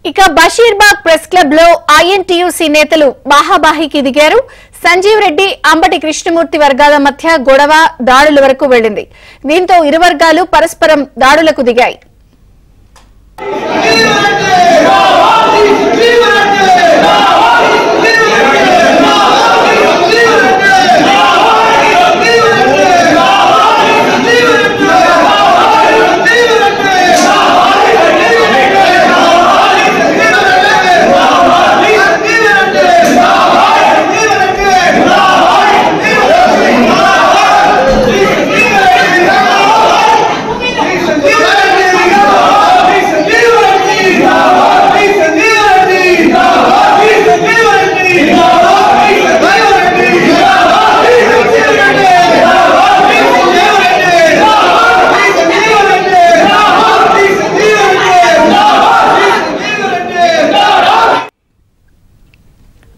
ఇక Basheerbagh press club లో INTUC నేతలు బాహాబాహికి దిగారు. సంజీవ్ రెడ్డి, అంబటి కృష్ణమూర్తి వర్గాల మధ్య గొడవ దాడుల వరకు వెళ్లింది. దీంతో ఇరు వర్గాలు పరస్పరం దాడులకు దిగాయి.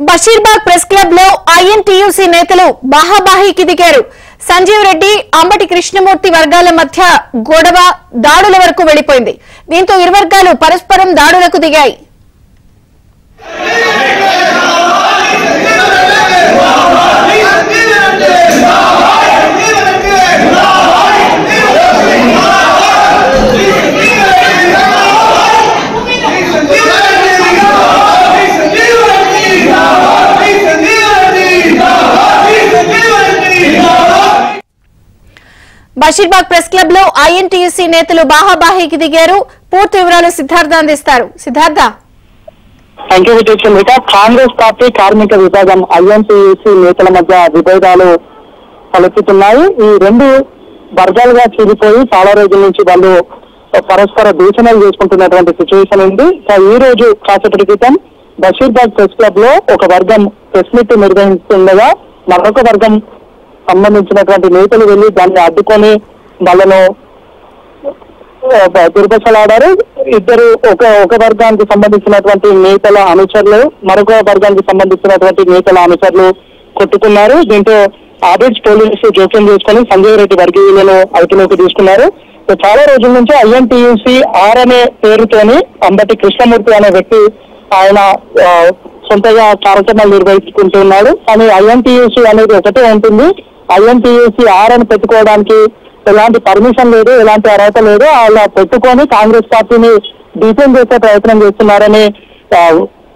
బషీర్బాగ్ ప్రెస్ క్లబ్ లో ఐఎన్టీయూసీ నేతలు బాహాబాహికి దిగారు. సంజీవ్ రెడ్డి, అంబటి కృష్ణమూర్తి వర్గాల మధ్య గొడవ దాడుల వరకు వెళ్లిపోయింది. దీంతో ఇరు వర్గాలు పరస్పరం దాడులకు దిగాయి. బషీర్బాగ్ ప్రెస్ క్లబ్ లో ఐఎన్టీయూసీ నేతలు బాహాబాహికి దిగారు. పూర్తి వివరాలు సిద్ధార్థ అందిస్తారు. సిద్ధార్థ. కాంగ్రెస్ పార్టీ కార్మిక విభాగం ఐఎన్టీయూసీ నేతల మధ్య విభేదాలు తలెత్తుతున్నాయి. ఈ రెండు వర్గాలుగా చీలిపోయి చాలా రోజుల నుంచి వాళ్ళు పరస్పర దూషణలు చేసుకుంటున్నటువంటి సిచ్యువేషన్ ఉంది. ఈ రోజు కాసేపటి క్రితం బషీర్బాగ్ ప్రెస్ క్లబ్ లో ఒక వర్గం ప్రెస్ మీట్ నిర్వహిస్తుండగా మరొక వర్గం సంబంధించినటువంటి నేతలు వెళ్లి దాన్ని అడ్డుకొని వాళ్ళను దుర్భసలాడారు. ఇద్దరు ఒక వర్గానికి సంబంధించినటువంటి నేతల అనుచరులు మరొక వర్గానికి సంబంధించినటువంటి నేతల అనుచరులు కొట్టుకున్నారు. దీంతో ఆర్ఎస్ పోలీసు జోక్యం చేసుకుని సంజయ్ రెడ్డి వర్గీయులను అదుపులోకి తీసుకున్నారు. చాలా రోజుల నుంచి ఐఎన్టీయూసీ ఆర్ అనే పేరుతోని అంబటి కృష్ణమూర్తి అనే వ్యక్తి ఆయన సొంతగా కార్యక్రమాలు నిర్వహించుకుంటున్నాడు. కానీ ఐఎన్టీయూసీ అనేది ఒకటే ఉంటుంది. ఐఎన్టీయూసీ ఆర్ అని పెట్టుకోవడానికి ఎలాంటి పర్మిషన్ లేదు, ఎలాంటి అర్హత లేదు. అలా పెట్టుకొని కాంగ్రెస్ పార్టీని డిఫెండ్ చేసే ప్రయత్నం చేస్తున్నారని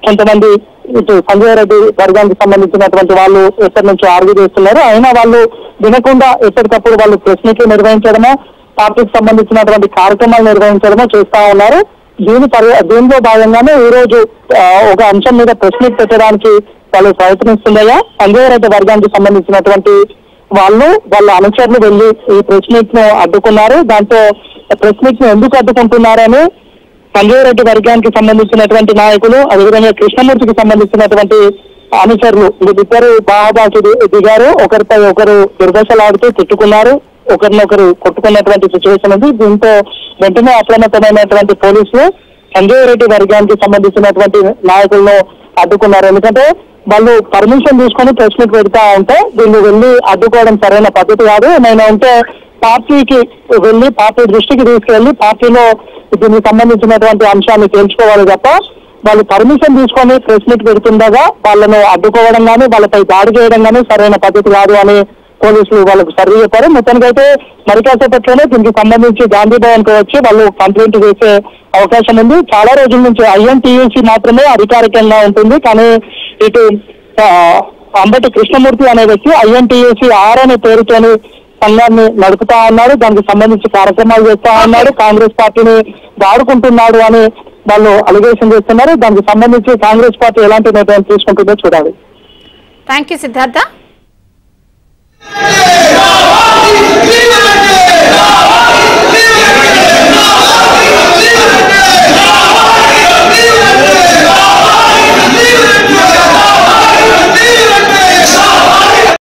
కొంతమంది ఇటు సంజయ్ రెడ్డి వర్గానికి సంబంధించినటువంటి వాళ్ళు ఎక్కడి నుంచో ఆర్గ్యూ చేస్తున్నారు. అయినా వాళ్ళు వినకుండా ఎప్పటికప్పుడు వాళ్ళు ప్రెస్ మీట్లు నిర్వహించడమో పార్టీకి సంబంధించినటువంటి కార్యక్రమాలు నిర్వహించడమో చేస్తా ఉన్నారు. దీనిలో భాగంగానే ఈ రోజు ఒక అంశం మీద ప్రెస్ మీట్ పెట్టడానికి వాళ్ళు ప్రయత్నిస్తుండగా సంజయ్ రెడ్డి వర్గానికి సంబంధించినటువంటి వాళ్ళ అనుచరులు వెళ్లి ఈ ప్రెస్ మీట్ ను అడ్డుకున్నారు. దాంతో ప్రెస్ మీట్ ను ఎందుకు అడ్డుకుంటున్నారని సంజయ్ రెడ్డి వర్గానికి సంబంధించినటువంటి నాయకులు, అదేవిధంగా కృష్ణమూర్తికి సంబంధించినటువంటి అనుచరులు వీరిద్దరు బాహాబాకి దిగారు. ఒకరిపై ఒకరు దుర్దశలాడుతూ తిట్టుకున్నారు, ఒకరినొకరు కొట్టుకున్నటువంటి సిచ్యువేషన్ ఉంది. దీంతో వెంటనే అప్రమత్తమైనటువంటి పోలీసులు సంజయ్ రెడ్డి వర్గానికి సంబంధించినటువంటి నాయకులను అడ్డుకున్నారు. ఎందుకంటే వాళ్ళు పర్మిషన్ తీసుకొని ప్రెస్ మీట్ పెడతా ఉంటే వీళ్ళు వెళ్ళి అడ్డుకోవడం సరైన పద్ధతి కాదు. నేను ఉంటే పార్టీకి వెళ్ళి పార్టీ దృష్టికి తీసుకెళ్లి పార్టీలో దీనికి సంబంధించినటువంటి అంశాన్ని తెలుసుకోవాలి తప్ప వాళ్ళు పర్మిషన్ తీసుకొని ప్రెస్ మీట్ పెడుతుండగా వాళ్ళను అడ్డుకోవడం కానీ వాళ్ళపై దాడి చేయడం కానీ సరైన పద్ధతి కాదు అని పోలీసులు వాళ్ళకు సర్వే చెప్పారు. మొత్తానికైతే మరి కాసేపట్లోనే దీనికి సంబంధించి గాంధీ భవన్ కు వచ్చి వాళ్ళు కంప్లైంట్ చేసే అవకాశం ఉంది. చాలా రోజుల నుంచి ఐఎన్టీయూసీ మాత్రమే అధికారికంగా ఉంటుంది. కానీ ఇటు అంబటి కృష్ణమూర్తి అనే వ్యక్తి ఐఎన్టీయూసీ ఆర్ అనే పేరుతోని సంఘాన్ని నడుపుతా ఉన్నాడు. దానికి సంబంధించి కార్యక్రమాలు చేస్తా ఉన్నాడు. కాంగ్రెస్ పార్టీని వాడుకుంటున్నాడు అని వాళ్ళు అలిగేషన్ చేస్తున్నారు. దానికి సంబంధించి కాంగ్రెస్ పార్టీ ఎలాంటి నిర్ణయం తీసుకుంటుందో చూడాలి. Thank you Siddhartha.